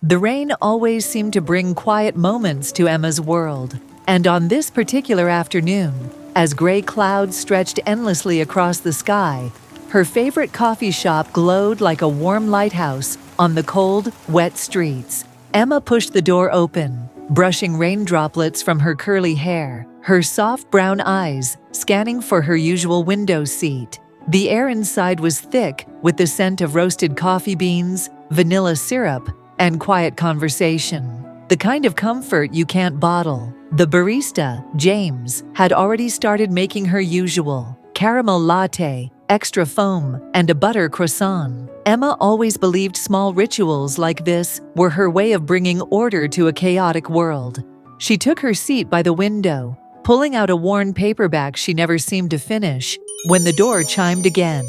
The rain always seemed to bring quiet moments to Emma's world. And on this particular afternoon, as gray clouds stretched endlessly across the sky, her favorite coffee shop glowed like a warm lighthouse on the cold, wet streets. Emma pushed the door open, brushing rain droplets from her curly hair, her soft brown eyes scanning for her usual window seat. The air inside was thick with the scent of roasted coffee beans, vanilla syrup, and quiet conversation. The kind of comfort you can't bottle. The barista, James, had already started making her usual caramel latte, extra foam, and a butter croissant. Emma always believed small rituals like this were her way of bringing order to a chaotic world. She took her seat by the window, pulling out a worn paperback she never seemed to finish, when the door chimed again.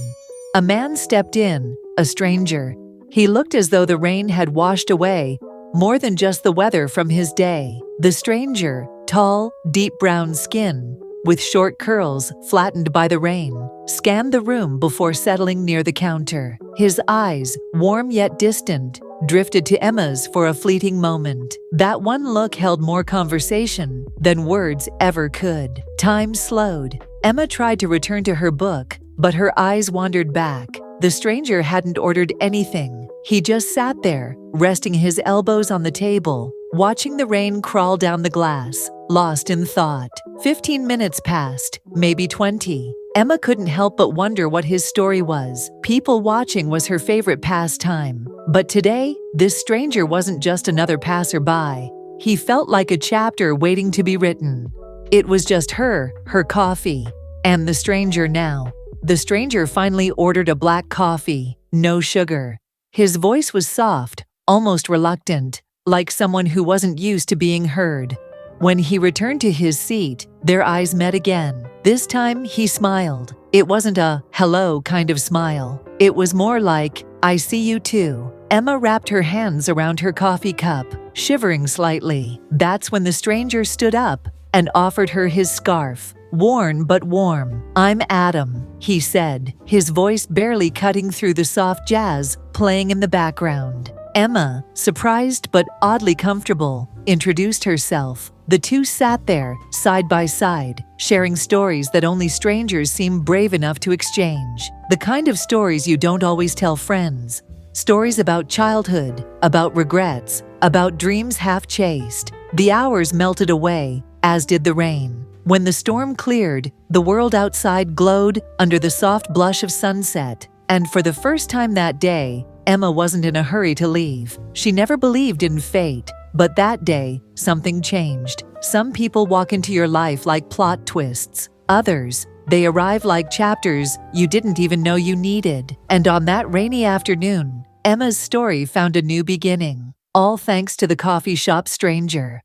A man stepped in, a stranger. He looked as though the rain had washed away more than just the weather from his day. The stranger, tall, deep brown skin, with short curls flattened by the rain, scanned the room before settling near the counter. His eyes, warm yet distant, drifted to Emma's for a fleeting moment. That one look held more conversation than words ever could. Time slowed. Emma tried to return to her book, but her eyes wandered back. The stranger hadn't ordered anything. He just sat there, resting his elbows on the table, watching the rain crawl down the glass, lost in thought. 15 minutes passed, maybe 20. Emma couldn't help but wonder what his story was. People watching was her favorite pastime. But today, this stranger wasn't just another passerby. He felt like a chapter waiting to be written. It was just her coffee, and the stranger now. The stranger finally ordered a black coffee, no sugar. His voice was soft, almost reluctant, like someone who wasn't used to being heard. When he returned to his seat, their eyes met again. This time, he smiled. It wasn't a hello kind of smile. It was more like, I see you too. Emma wrapped her hands around her coffee cup, shivering slightly. That's when the stranger stood up and offered her his scarf. Worn but warm. I'm Adam, he said, his voice barely cutting through the soft jazz playing in the background. Emma, surprised but oddly comfortable, introduced herself. The two sat there, side by side, sharing stories that only strangers seem brave enough to exchange. The kind of stories you don't always tell friends. Stories about childhood, about regrets, about dreams half chased. The hours melted away, as did the rain. When the storm cleared, the world outside glowed under the soft blush of sunset. And for the first time that day, Emma wasn't in a hurry to leave. She never believed in fate. But that day, something changed. Some people walk into your life like plot twists. Others, they arrive like chapters you didn't even know you needed. And on that rainy afternoon, Emma's story found a new beginning. All thanks to the coffee shop stranger.